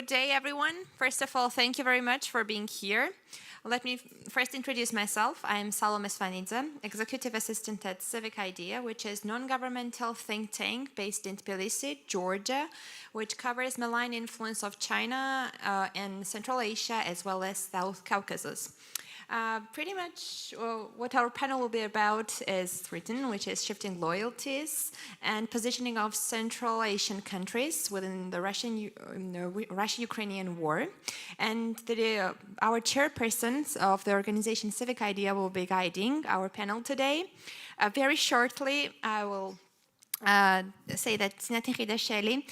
Good day, everyone. First of all, thank you very much for being here. Let me first introduce myself. I'm Salome Svanidze, Executive Assistant at Civic IDEA, which is a non-governmental think tank based in Tbilisi, Georgia, which covers malign influence of China and Central Asia, as well as South Caucasus. Pretty much what our panel will be about is written, which is shifting loyalties and positioning of Central Asian countries within the Russia-Ukrainian war. And our chairpersons of the organization Civic IDEA will be guiding our panel today. Very shortly, I will say that Tinatin Khidashvili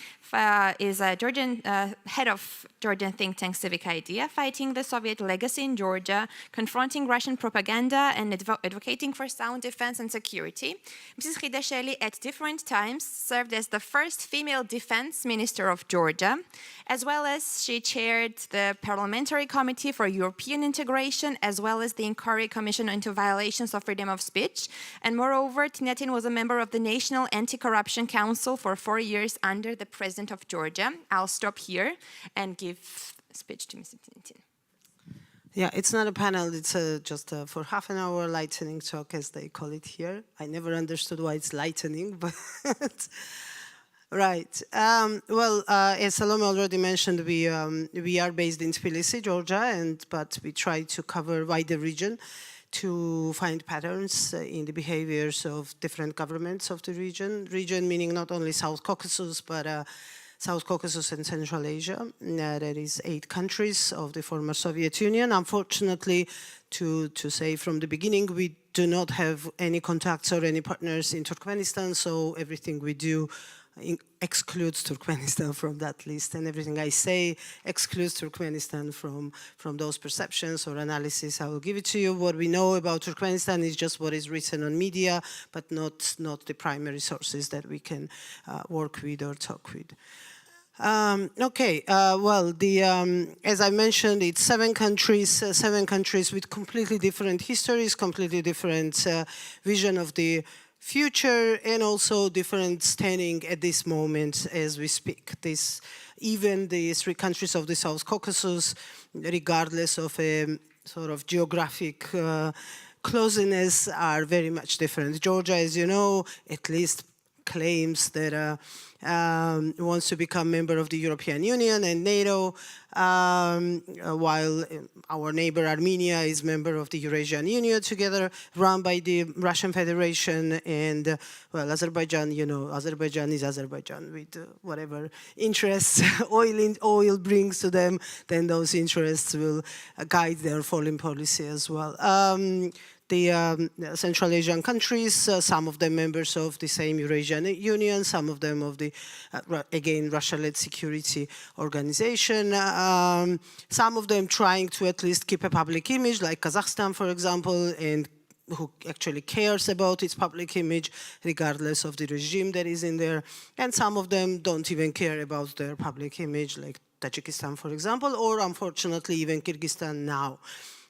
is a Georgian head of Georgian think tank Civic IDEA, fighting the Soviet legacy in Georgia, confronting Russian propaganda, and advocating for sound defense and security. Mrs. Khidashvili at different times served as the first female defense minister of Georgia, as well as she chaired the Parliamentary Committee for European Integration, as well as the Inquiry Commission into Violations of Freedom of Speech. And moreover, Tinatin was a member of the National Anti-Corruption Council for 4 years under the President of Georgia. I'll stop here and give speech to Mr. Tinatin. Yeah, it's not a panel, it's just for half an hour lightning talk, as they call it here. I never understood why it's lightning, but right. As Salome already mentioned, we are based in Tbilisi, Georgia, but we try to cover wider region to find patterns in the behaviors of different governments of the region. Region meaning not only South Caucasus, but South Caucasus and Central Asia. That is 8 countries of the former Soviet Union. Unfortunately, to say from the beginning, we do not have any contacts or any partners in Turkmenistan, so everything we do excludes Turkmenistan from that list, and everything I say excludes Turkmenistan from those perceptions or analysis. I will give it to you. What we know about Turkmenistan is just what is written on media, but not the primary sources that we can work with or talk with. As I mentioned, it's 7 countries with completely different histories, completely different vision of the future, and also different standing at this moment as we speak. Even the 3 countries of the South Caucasus, regardless of a sort of geographic closeness, are very much different. Georgia, as you know, at least claims that wants to become member of the European Union and NATO, while our neighbor Armenia is member of the Eurasian Union, together run by the Russian Federation, and Azerbaijan, you know, Azerbaijan is Azerbaijan with whatever interests oil brings to them, then those interests will guide their foreign policy as well. The Central Asian countries, some of them members of the same Eurasian Union, some of them of the, again, Russia-led security organization, some of them trying to at least keep a public image, like Kazakhstan, for example, and who actually cares about its public image, regardless of the regime that is in there, and some of them don't even care about their public image, like Tajikistan, for example, or unfortunately even Kyrgyzstan now.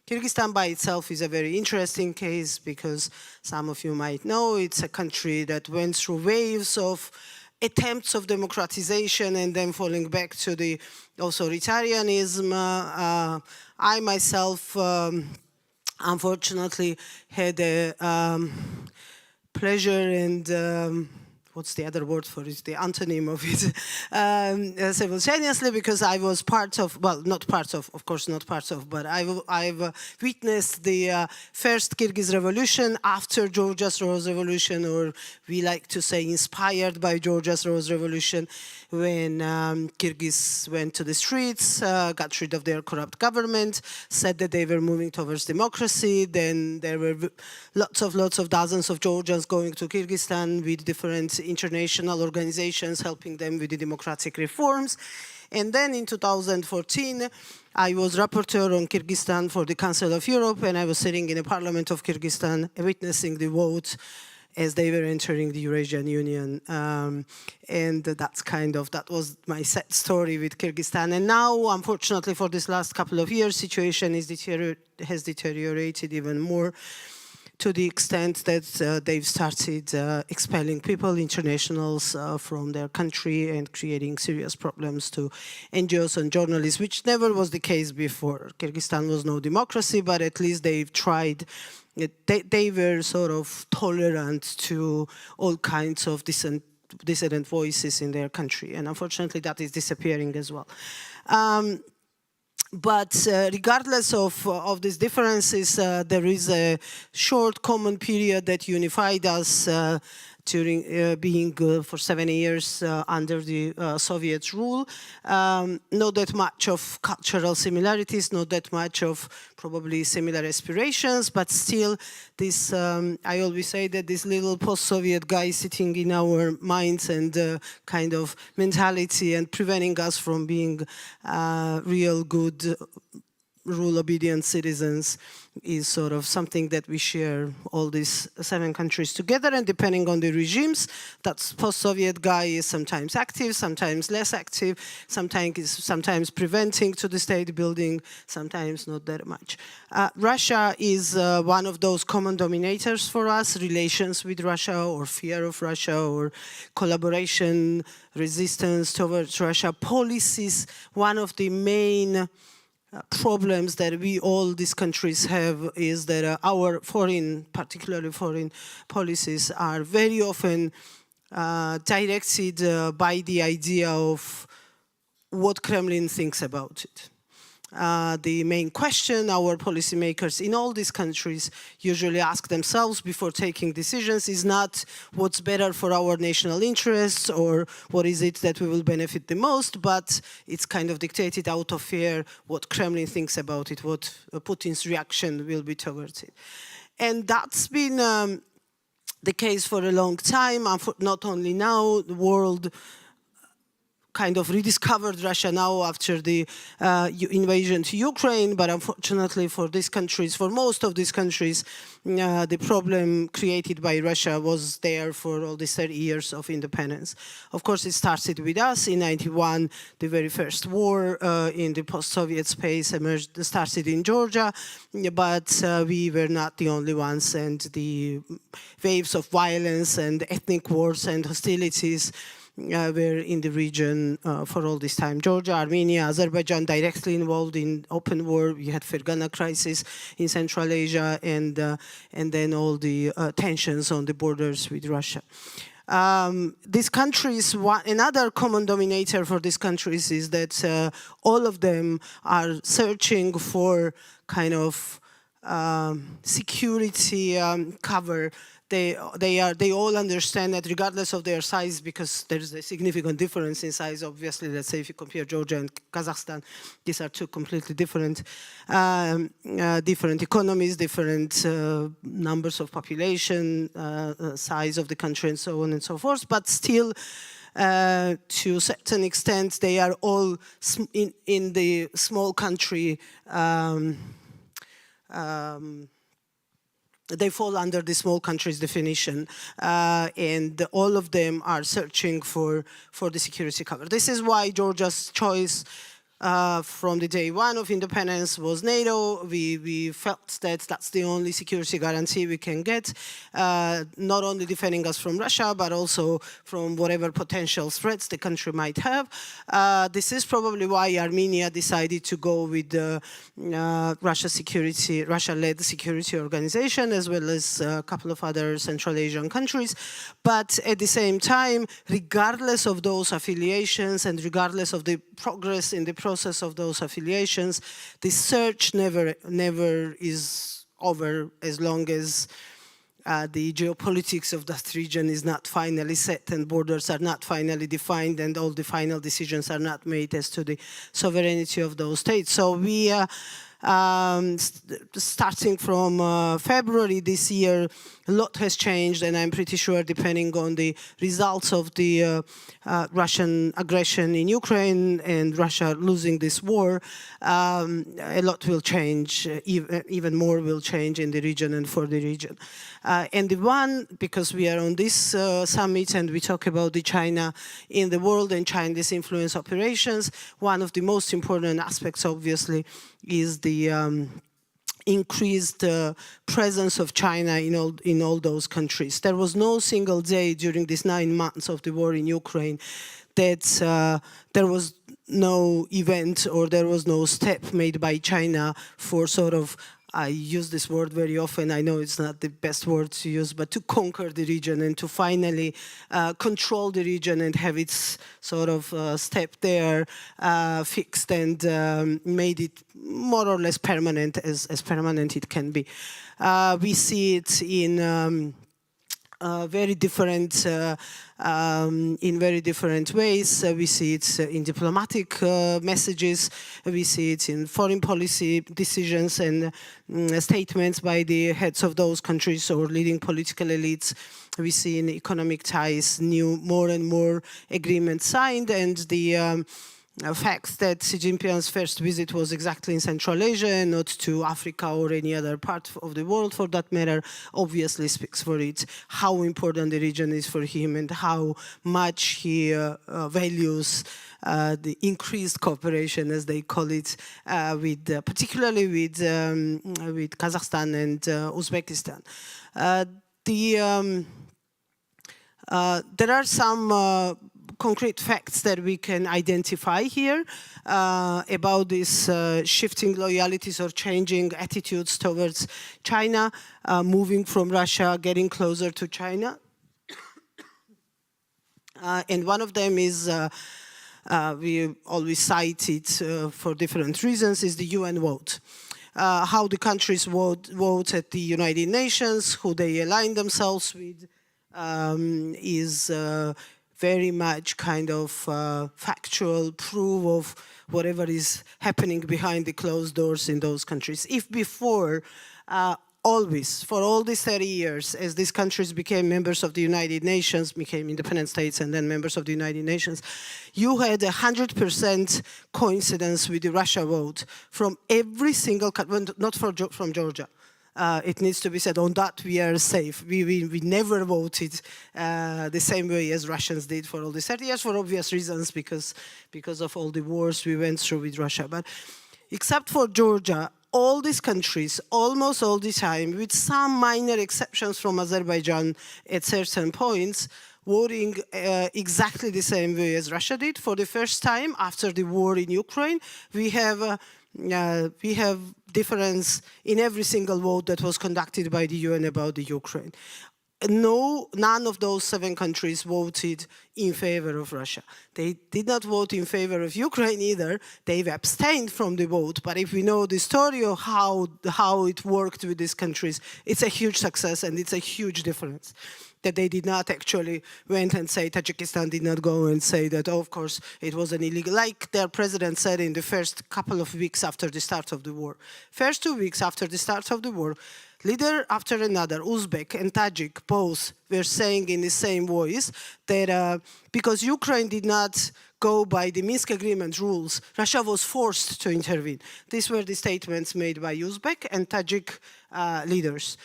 Kyrgyzstan by itself is a very interesting case because some of you might know it's a country that went through waves of attempts of democratization and then falling back to the authoritarianism. I myself, unfortunately, had a pleasure and what's the other word for it, the antonym of it, simultaneously, because I was part of, well, not part of course not part of, but I've witnessed the first Kyrgyz revolution after Georgia's Rose Revolution, or we like to say inspired by Georgia's Rose Revolution, when Kyrgyz went to the streets, got rid of their corrupt government, said that they were moving towards democracy. Then there were lots of dozens of Georgians going to Kyrgyzstan with different international organizations helping them with the democratic reforms. And then in 2014, I was rapporteur on Kyrgyzstan for the Council of Europe, and I was sitting in the parliament of Kyrgyzstan witnessing the vote as they were entering the Eurasian Union. And that was my sad story with Kyrgyzstan. And now, unfortunately, for this last couple of years, situation has deteriorated even more. to the extent that they've started expelling people, internationals, from their country and creating serious problems to NGOs and journalists, which never was the case before. Kyrgyzstan was no democracy, but at least they've tried. They were sort of tolerant to all kinds of dissident voices in their country, and unfortunately that is disappearing as well. But regardless of these differences, there is a short common period that unified us during being for 7 years under the Soviet rule. Not that much of cultural similarities, not that much of probably similar aspirations, but still this, I always say that this little post-Soviet guy sitting in our minds and kind of mentality and preventing us from being real good rule-obedient citizens is sort of something that we share, all these 7 countries together, and depending on the regimes, that post-Soviet guy is sometimes active, sometimes less active, sometimes preventing to the state building, sometimes not that much. Russia is one of those common dominators for us, relations with Russia or fear of Russia or collaboration, resistance towards Russia, policies. One of the main problems that all these countries have is that our particularly foreign policies are very often directed by the idea of what Kremlin thinks about it. The main question our policymakers in all these countries usually ask themselves before taking decisions is not what's better for our national interests or what is it that we will benefit the most, but it's kind of dictated out of fear what Kremlin thinks about it, what Putin's reaction will be towards it. And that's been the case for a long time, not only now. The world kind of rediscovered Russia now after the invasion to Ukraine, but unfortunately for these countries, for most of these countries, the problem created by Russia was there for all these 30 years of independence. Of course, it started with us in '91. The very first war in the post-Soviet space started in Georgia, but we were not the only ones, and the waves of violence and ethnic wars and hostilities were in the region for all this time. Georgia, Armenia, Azerbaijan directly involved in open war. We had Fergana crisis in Central Asia, and then all the tensions on the borders with Russia. These countries, another common denominator for these countries is that all of them are searching for kind of security cover. They all understand that regardless of their size, because there's a significant difference in size, obviously, let's say if you compare Georgia and Kazakhstan, these are two completely different economies, different numbers of population, size of the country, and so on and so forth, but still, to a certain extent, they are all in the small country they fall under the small countries definition, and all of them are searching for the security cover. This is why Georgia's choice from the day one of independence was NATO. We felt that that's the only security guarantee we can get, not only defending us from Russia, but also from whatever potential threats the country might have. This is probably why Armenia decided to go with the Russia-led security organization, as well as a couple of other Central Asian countries. But at the same time, regardless of those affiliations and regardless of the progress in the process of those affiliations, the search never is over as long as the geopolitics of that region is not finally set and borders are not finally defined and all the final decisions are not made as to the sovereignty of those states. So we starting from February this year, a lot has changed, and I'm pretty sure, depending on the results of the Russian aggression in Ukraine and Russia losing this war, a lot will change, even more will change in the region and for the region. And the one, because we are on this summit and we talk about the China in the world and China's influence operations, one of the most important aspects, obviously, is the increased presence of China in all those countries. There was no single day during these 9 months of the war in Ukraine that there was no event or there was no step made by China for sort of, I use this word very often, I know it's not the best word to use, but to conquer the region and to finally control the region and have its sort of step there fixed and made it more or less permanent, as permanent it can be. We see it in very different ways. We see it in diplomatic messages. We see it in foreign policy decisions and statements by the heads of those countries or leading political elites. We see in economic ties more and more agreements signed, and the fact that Xi Jinping's first visit was exactly in Central Asia and not to Africa or any other part of the world for that matter obviously speaks for it, how important the region is for him and how much he values the increased cooperation, as they call it, particularly with Kazakhstan and Uzbekistan. There are some concrete facts that we can identify here about these shifting loyalties or changing attitudes towards China, moving from Russia, getting closer to China. And one of them is, we always cite it for different reasons, is the UN vote. How the countries vote at the United Nations, who they align themselves with, is very much kind of factual proof of whatever is happening behind the closed doors in those countries. If before, always, for all these 30 years, as these countries became members of the United Nations, became independent states and then members of the United Nations, you had 100% coincidence with the Russia vote from every single country, not from Georgia. It needs to be said, on that we are safe. We never voted the same way as Russians did for all these 30 years, for obvious reasons, because of all the wars we went through with Russia. But except for Georgia, all these countries, almost all the time, with some minor exceptions from Azerbaijan at certain points, voting exactly the same way as Russia did. For the first time after the war in Ukraine, we have difference in every single vote that was conducted by the UN about the Ukraine. None of those 7 countries voted in favor of Russia. They did not vote in favor of Ukraine either. They've abstained from the vote. But if we know the story of how it worked with these countries, it's a huge success and it's a huge difference. That they did not actually went and say, Tajikistan did not go and say that, oh, of course, it was an illegal, like their president said in the first couple of weeks after the start of the war. First 2 weeks after the start of the war, leader after another, Uzbek and Tajik, both were saying in the same voice that because Ukraine did not go by the Minsk agreement rules, Russia was forced to intervene. These were the statements made by Uzbek and Tajik leaders.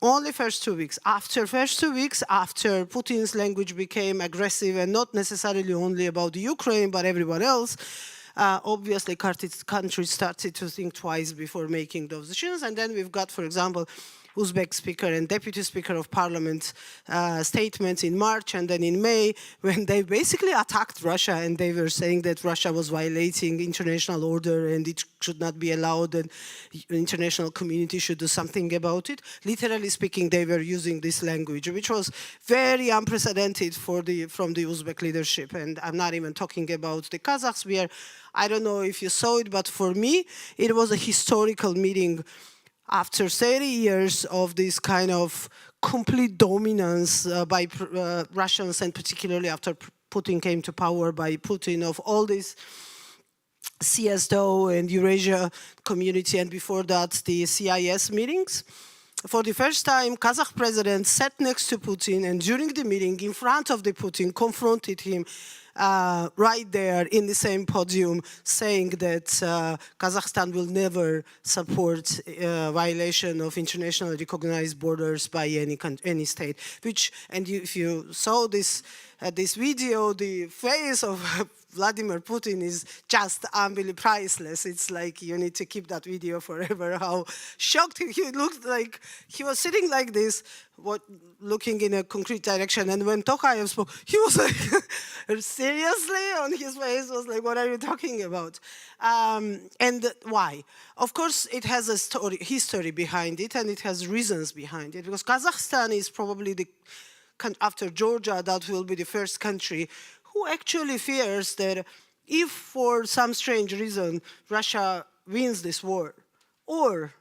Only first 2 weeks. After first 2 weeks, after Putin's language became aggressive and not necessarily only about the Ukraine, but everyone else, obviously countries started to think twice before making those decisions. And then we've got, for example, Uzbek speaker and deputy speaker of parliament statements in March and then in May, when they basically attacked Russia and they were saying that Russia was violating international order and it should not be allowed and the international community should do something about it. Literally speaking, they were using this language, which was very unprecedented from the Uzbek leadership. And I'm not even talking about the Kazakhs. I don't know if you saw it, but for me, it was a historical meeting. After 30 years of this kind of complete dominance by Russians, and particularly after Putin came to power by Putin, of all this CSTO and Eurasia community, and before that the CIS meetings, for the first time Kazakh president sat next to Putin and during the meeting in front of the Putin confronted him right there in the same podium saying that Kazakhstan will never support violation of internationally recognized borders by any state. If you saw this video, the face of Vladimir Putin is just unbelievably priceless. It's like you need to keep that video forever. How shocked he looked, like he was sitting like this, looking in a concrete direction. And when Tokayev spoke, he was like, seriously? On his face was like, what are you talking about? And why? Of course, it has a history behind it, and it has reasons behind it, because Kazakhstan is probably after Georgia, that will be the first country who actually fears that if for some strange reason Russia wins this war, or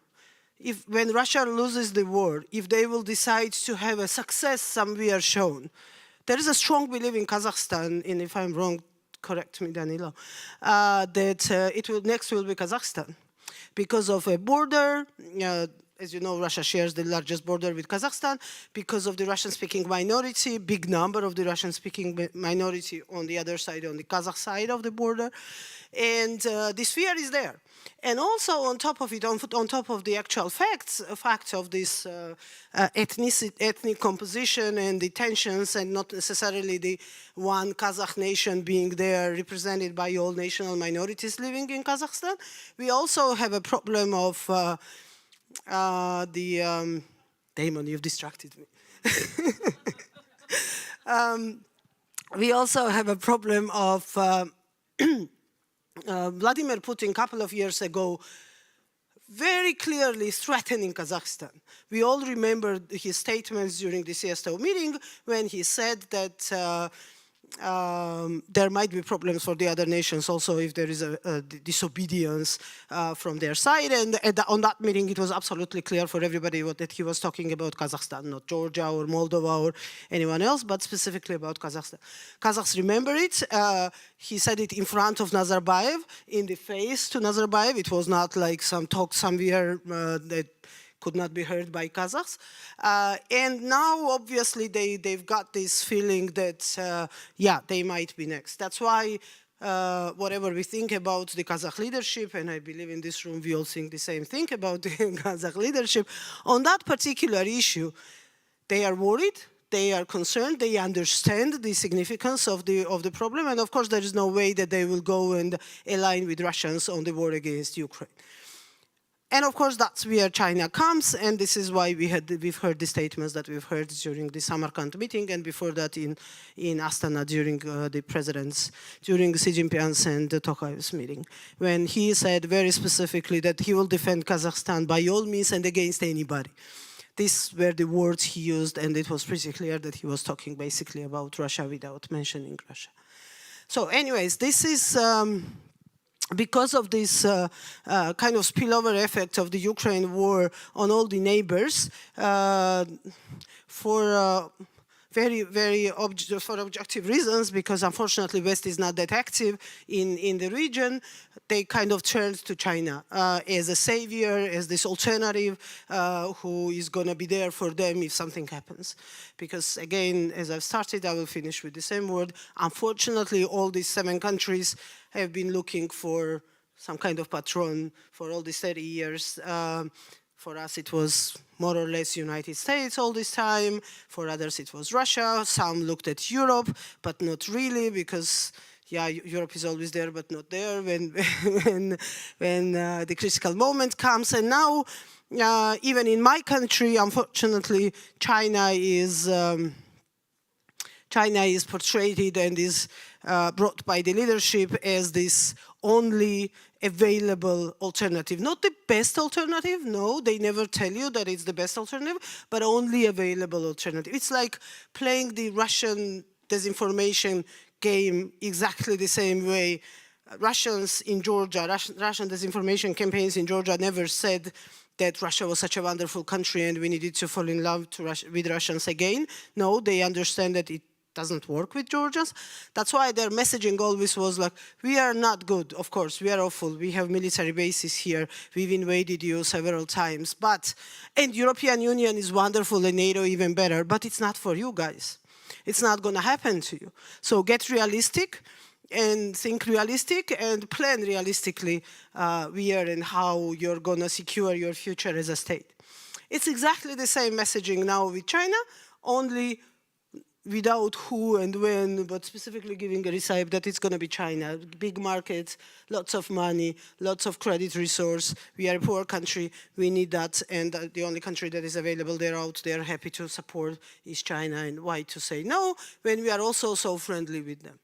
if when Russia loses the war, if they will decide to have a success somewhere shown, there is a strong belief in Kazakhstan, and if I'm wrong, correct me, Danilo, that next will be Kazakhstan. Because of a border, as you know, Russia shares the largest border with Kazakhstan, because of the Russian-speaking minority, big number of the Russian-speaking minority on the other side, on the Kazakh side of the border. And this fear is there. And also on top of it, on top of the actual fact of this ethnic composition and the tensions, and not necessarily the one Kazakh nation being there represented by all national minorities living in Kazakhstan, we also have a problem of Damon, you've distracted me. We also have a problem of Vladimir Putin a couple of years ago very clearly threatening Kazakhstan. We all remember his statements during the CSTO meeting when he said that there might be problems for the other nations also if there is a disobedience from their side. And on that meeting, it was absolutely clear for everybody that he was talking about Kazakhstan, not Georgia or Moldova or anyone else, but specifically about Kazakhstan. Kazakhs remember it. He said it in front of Nazarbayev, in the face to Nazarbayev. It was not like some talk somewhere that could not be heard by Kazakhs. And now, obviously, they've got this feeling that, yeah, they might be next. That's why whatever we think about the Kazakh leadership, and I believe in this room we all think the same thing about the Kazakh leadership, on that particular issue, they are worried, they are concerned, they understand the significance of the problem, and of course there is no way that they will go and align with Russians on the war against Ukraine. And of course, that's where China comes, and this is why we've heard the statements that we've heard during the Samarkand meeting, and before that in Astana during during Xi Jinping's and Tokayev's meeting, when he said very specifically that he will defend Kazakhstan by all means and against anybody. These were the words he used, and it was pretty clear that he was talking basically about Russia without mentioning Russia. So anyways, this is because of this kind of spillover effect of the Ukraine war on all the neighbors, for objective reasons, because unfortunately West is not that active in the region, they kind of turned to China as a savior, as this alternative who is going to be there for them if something happens. Because again, as I've started, I will finish with the same word. Unfortunately, all these 7 countries have been looking for some kind of patron for all these 30 years. For us, it was more or less United States all this time. For others, it was Russia. Some looked at Europe, but not really, because yeah, Europe is always there, but not there when the critical moment comes. And now, even in my country, unfortunately, China is portrayed and is brought by the leadership as this only available alternative. Not the best alternative, no, they never tell you that it's the best alternative, but only available alternative. It's like playing the Russian disinformation game exactly the same way. Russians in Georgia, Russian disinformation campaigns in Georgia never said that Russia was such a wonderful country and we needed to fall in love with Russians again. No, they understand that it doesn't work with Georgians. That's why their messaging always was like, we are not good, of course, we are awful, we have military bases here, we've invaded you several times, and European Union is wonderful and NATO even better, but it's not for you guys. It's not going to happen to you. So get realistic and think realistic and plan realistically where and how you're going to secure your future as a state. It's exactly the same messaging now with China, only without who and when, but specifically giving a recipe that it's going to be China. Big markets, lots of money, lots of credit resource. We are a poor country, we need that, and the only country that is available there out there happy to support is China, and why to say no when we are also so friendly with them.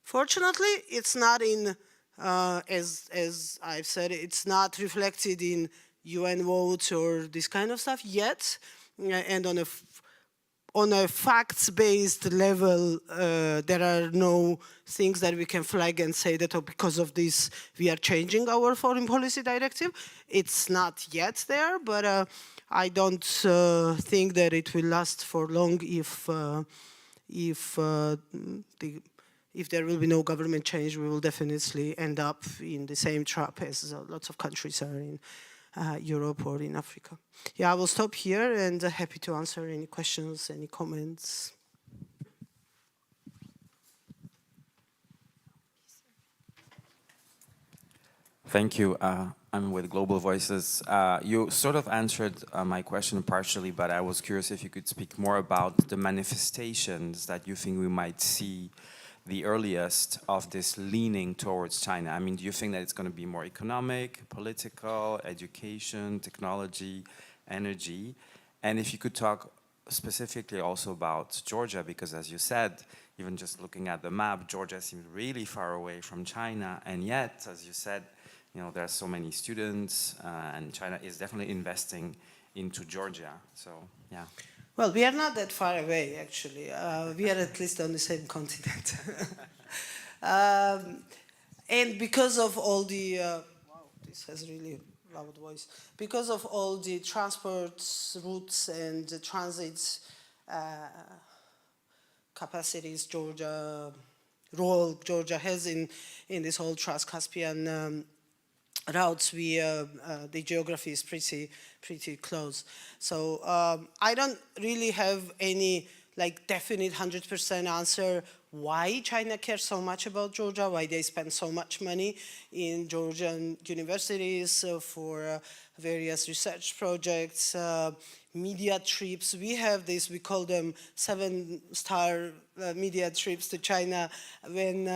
Fortunately, it's not in, as I've said, it's not reflected in UN votes or this kind of stuff yet, and on a facts-based level, there are no things that we can flag and say that, oh, because of this, we are changing our foreign policy directive. It's not yet there, but I don't think that it will last for long if there will be no government change. We will definitely end up in the same trap as lots of countries are in Europe or in Africa. Yeah, I will stop here and happy to answer any questions, any comments. Thank you. I'm with Global Voices. You sort of answered my question partially, but I was curious if you could speak more about the manifestations that you think we might see the earliest of this leaning towards China. I mean, do you think that it's going to be more economic, political, education, technology, energy? And if you could talk specifically also about Georgia, because as you said, even just looking at the map, Georgia seems really far away from China, and yet, as you said, you know, there are so many students, and China is definitely investing into Georgia. So, yeah. Well, we are not that far away, actually. We are at least on the same continent. And because of all the, wow, this has really loud voice. Because of all the transport routes and the transit capacities role Georgia has in this whole Trans-Caspian routes, the geography is pretty close. So I don't really have any definite 100% answer why China cares so much about Georgia, why they spend so much money in Georgian universities for various research projects, media trips. We have this, we call them 7-star media trips to China, when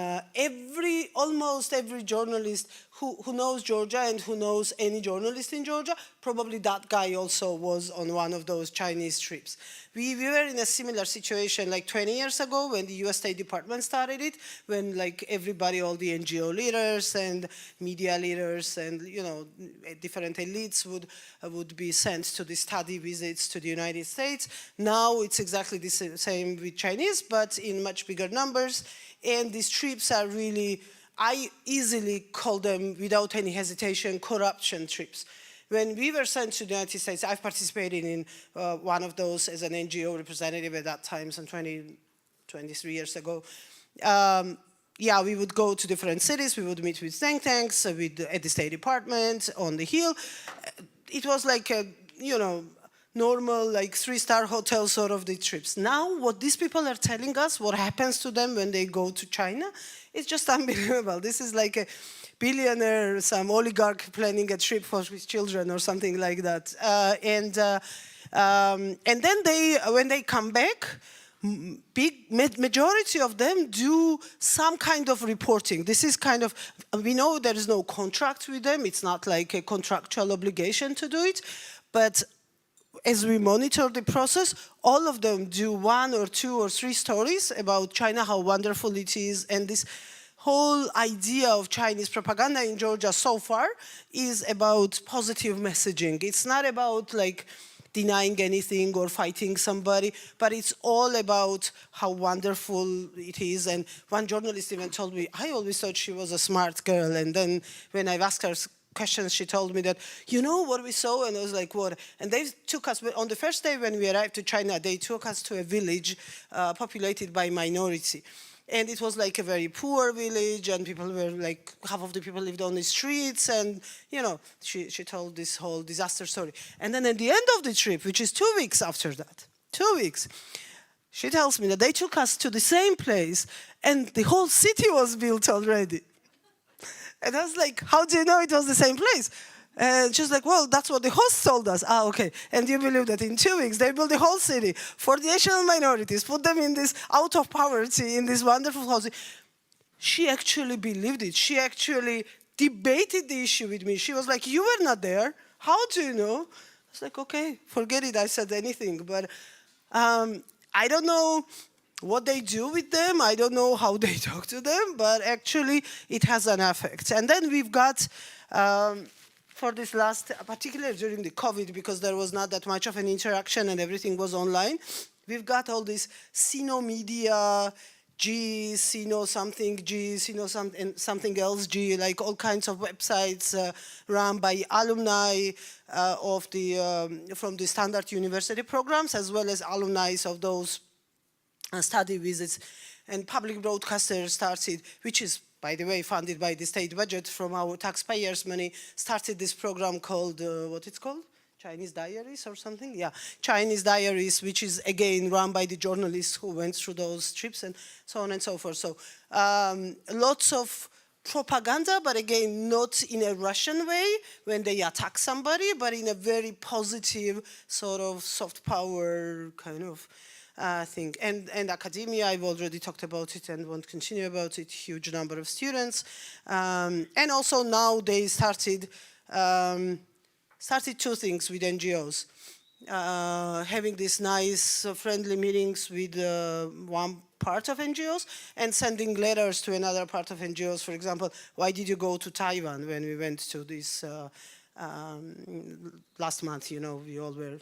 almost every journalist who knows Georgia and who knows any journalist in Georgia, probably that guy also was on one of those Chinese trips. We were in a similar situation 20 years ago when the US State Department started it, when everybody, all the NGO leaders and media leaders and different elites would be sent to the study visits to the United States. Now it's exactly the same with Chinese, but in much bigger numbers. And these trips are really, I easily call them, without any hesitation, corruption trips. When we were sent to the United States, I've participated in one of those as an NGO representative at that time, some 23 years ago. Yeah, we would go to different cities, we would meet with think tanks, at the State Department, on the Hill. It was like a, normal 3-star hotel sort of the trips. Now, what these people are telling us, what happens to them when they go to China, it's just unbelievable. This is like a billionaire, some oligarch planning a trip for his children or something like that. And then when they come back, majority of them do some kind of reporting. This is kind of, we know there is no contract with them. It's not like a contractual obligation to do it. But as we monitor the process, all of them do 1 or 2 or 3 stories about China, how wonderful it is, and this whole idea of Chinese propaganda in Georgia so far is about positive messaging. It's not about denying anything or fighting somebody, but it's all about how wonderful it is. And one journalist even told me, I always thought she was a smart girl, and then when I asked her questions, she told me that, you know what we saw? And I was like, what? And they took us, on the first day when we arrived to China, they took us to a village populated by minority. And it was like a very poor village, and people were half of the people lived on the streets, and she told this whole disaster story. And then at the end of the trip, which is 2 weeks after that, 2 weeks, She tells me that they took us to the same place and the whole city was built already. And I was like, how do you know it was the same place? And she's like, well, that's what the host told us. Ah, okay. And you believe that in 2 weeks they built the whole city for the national minorities, put them in this, out of poverty, in this wonderful housing. She actually believed it. She actually debated the issue with me. She was like, you were not there. How do you know? I was like, okay, forget it. I said anything. But I don't know what they do with them. I don't know how they talk to them. But actually, it has an effect. And then we've got, for this last, particularly during the COVID, because there was not that much of an interaction and everything was online, we've got all this Sino media, G, Sino something, G, Sino something else, G, like all kinds of websites run by alumni of the, from the standard university programs, as well as alumni of those study visits. And public broadcasters started, which is, by the way, funded by the state budget from our taxpayers' money, started this program called, what it's called? Chinese Diaries or something? Yeah, Chinese Diaries, which is again run by the journalists who went through those trips and so on and so forth. So lots of propaganda, but again, not in a Russian way when they attack somebody, but in a very positive sort of soft power kind of thing. And academia, I've already talked about it and won't continue about it, huge number of students. And also now they started two things with NGOs. Having these nice friendly meetings with one part of NGOs and sending letters to another part of NGOs. For example, why did you go to Taiwan when we went to this last month, you know, we all were,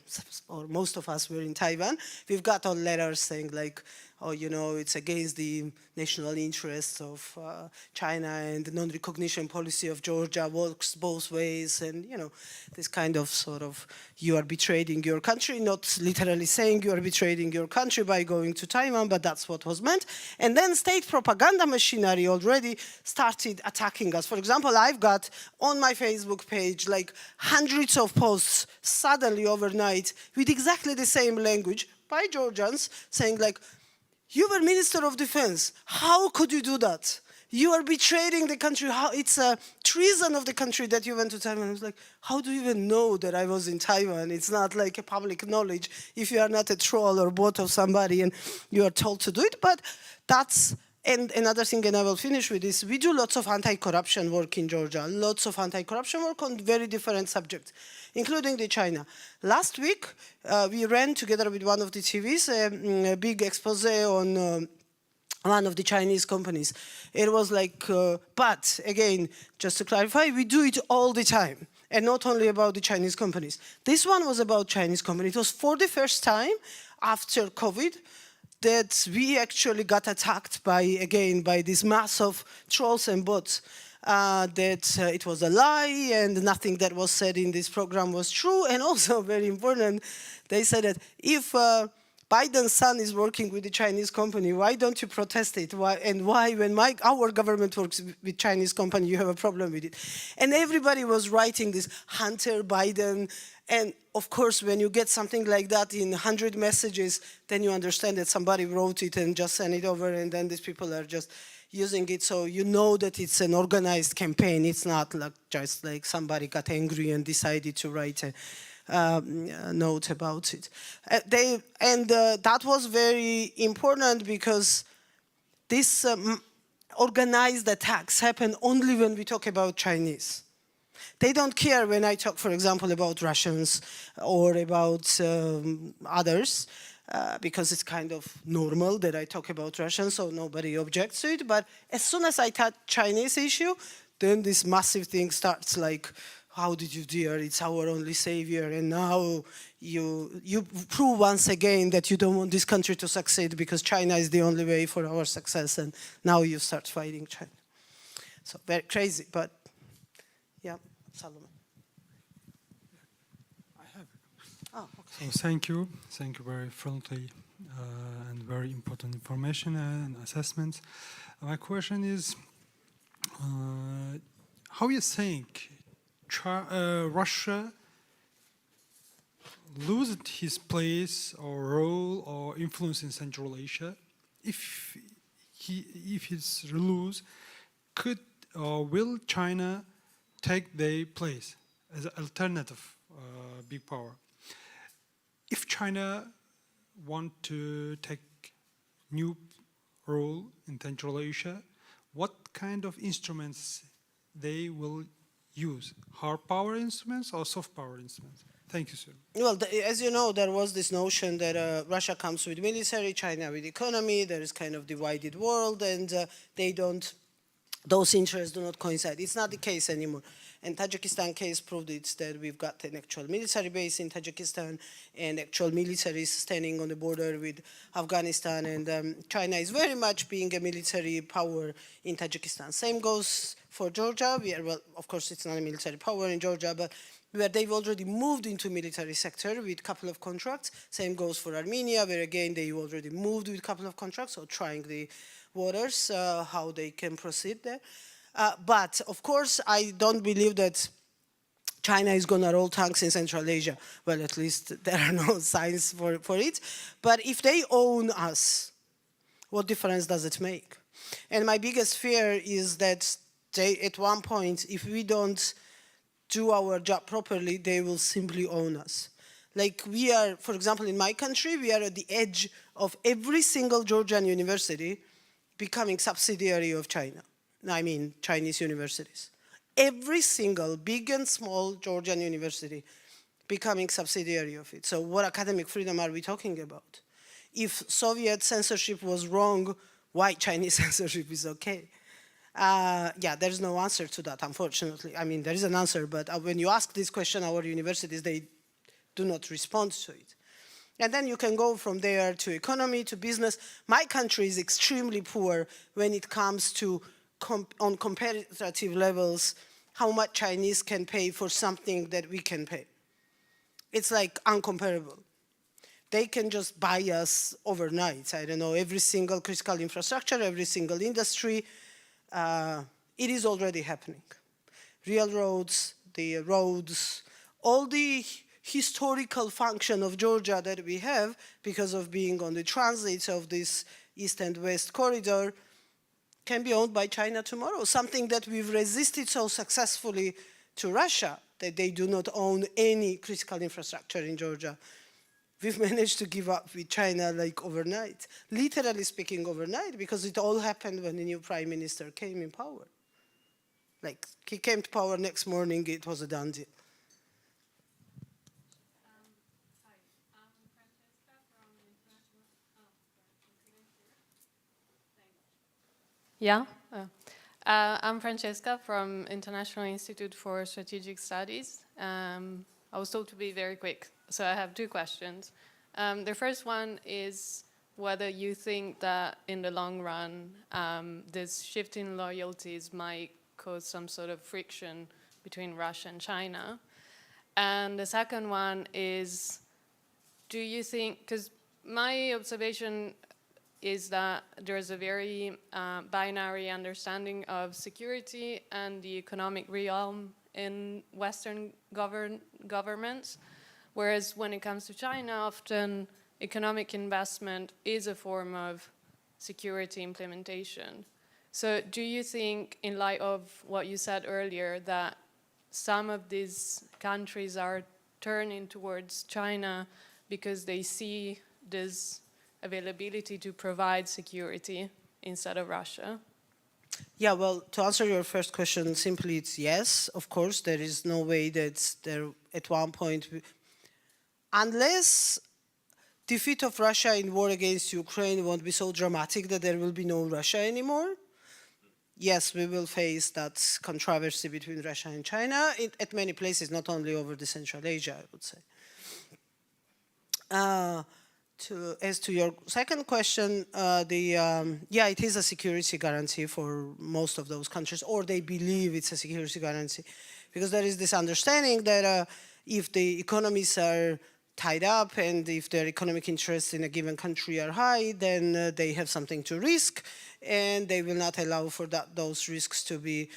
or most of us were in Taiwan. We've got all letters saying like, oh, you know, it's against the national interests of China, and the non-recognition policy of Georgia works both ways, and, you know, this kind of sort of, you are betraying your country, not literally saying you are betraying your country by going to Taiwan, but that's what was meant. And then state propaganda machinery already started attacking us. For example, I've got on my Facebook page like hundreds of posts suddenly overnight with exactly the same language by Georgians saying like, you were Minister of Defense. How could you do that? You are betraying the country. How, it's a treason of the country that you went to Taiwan. I was like, how do you even know that I was in Taiwan? It's not like a public knowledge if you are not a troll or bot of somebody and you are told to do it. But that's, and another thing, and I will finish with this, we do lots of anti-corruption work in Georgia, lots of anti-corruption work on very different subjects, including the China. Last week, we ran together with one of the TVs a big expose on one of the Chinese companies. It was like, but again, just to clarify, we do it all the time, and not only about the Chinese companies. This one was about Chinese companies. It was for the first time after COVID that we actually got attacked by, again, by this mass of trolls and bots. That it was a lie and nothing that was said in this program was true. And also, very important, they said that if Biden's son is working with the Chinese company, why don't you protest it? Why, and why, when our government works with Chinese company, you have a problem with it? And everybody was writing this Hunter Biden. And of course, when you get something like that in 100 messages, then you understand that somebody wrote it and just sent it over, and then these people are just using it, so you know that it's an organized campaign. It's not like just like somebody got angry and decided to write a note about it. That was very important because this organized attacks happen only when we talk about Chinese. They don't care when I talk, for example, about Russians or about others. Because it's kind of normal that I talk about Russians, so nobody objects to it. But as soon as I touch Chinese issue, then this massive thing starts like, how did you dare? It's our only savior, and now you prove once again that you don't want this country to succeed because China is the only way for our success, and now you start fighting China. So very crazy, but yeah, Salome. Oh, okay. So thank you very friendly and very important information and assessments. My question is, how you think Russia lose his place or role or influence in Central Asia? If he's lose, could or will China take their place as an alternative big power? If China want to take new role in Central Asia, what kind of instruments they will use? Hard power instruments or soft power instruments? Thank you, sir. Well, as you know, there was this notion that Russia comes with military, China with economy. There is kind of divided world, and those interests do not coincide. It's not the case anymore. And Tajikistan case proved it, that we've got an actual military base in Tajikistan and actual military standing on the border with Afghanistan. And China is very much being a military power in Tajikistan. Same goes for Georgia. Well, of course, it's not a military power in Georgia, but where they've already moved into military sector with a couple of contracts. Same goes for Armenia, where again, they already moved with a couple of contracts, so trying the waters, how they can proceed there. But of course, I don't believe that China is going to roll tanks in Central Asia. Well, at least there are no signs for it. But if they own us, what difference does it make? And my biggest fear is that they, at one point, if we don't do our job properly, they will simply own us. Like we are, for example, in my country, we are at the edge of every single Georgian university becoming subsidiary of China. I mean, Chinese universities. Every single big and small Georgian university becoming subsidiary of it. So what academic freedom are we talking about? If Soviet censorship was wrong, why Chinese censorship is okay? Yeah, there's no answer to that, unfortunately. I mean, there is an answer, but when you ask this question, our universities, they do not respond to it. And then you can go from there to economy, to business. My country is extremely poor when it comes to, on comparative levels, how much Chinese can pay for something that we can pay. It's like uncomparable. They can just buy us overnight. I don't know, every single critical infrastructure, every single industry. It is already happening. Railroads, the roads, all the historical function of Georgia that we have because of being on the transit of this east and west corridor can be owned by China tomorrow. Something that we've resisted so successfully to Russia, that they do not own any critical infrastructure in Georgia. We've managed to give up with China like overnight, literally speaking overnight, because it all happened when the new prime minister came in power. Like he came to power next morning, it was a done deal. Yeah. I'm Francesca from International Institute for Strategic Studies. I was told to be very quick, so I have two questions. The first one is whether you think that in the long run, this shift in loyalties might cause some sort of friction between Russia and China. And the second one is, do you think, because my observation is that there's a very binary understanding of security and the economic realm in Western governments, whereas when it comes to China, often economic investment is a form of security implementation. So do you think, in light of what you said earlier, that some of these countries are turning towards China because they see this availability to provide security instead of Russia? Yeah, well, to answer your first question, simply it's yes. Of course, there is no way that there at one point, unless defeat of Russia in war against Ukraine won't be so dramatic that there will be no Russia anymore. Yes, we will face that controversy between Russia and China at many places, not only over the Central Asia, I would say. As to your second question, yeah, it is a security guarantee for most of those countries, or they believe it's a security guarantee, because there is this understanding that if the economies are tied up and if their economic interests in a given country are high, then they have something to risk, and they will not allow for those risks to be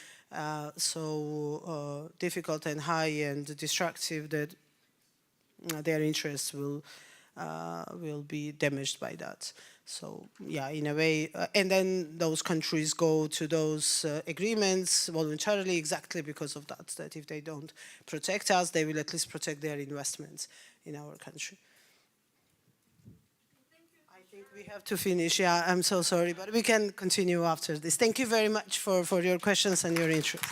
so difficult and high and destructive that their interests will be damaged by that. So yeah, in a way, and then those countries go to those agreements voluntarily exactly because of that, that if they don't protect us, they will at least protect their investments in our country. I think we have to finish. Yeah, I'm so sorry, but we can continue after this. Thank you very much for your questions and your interest.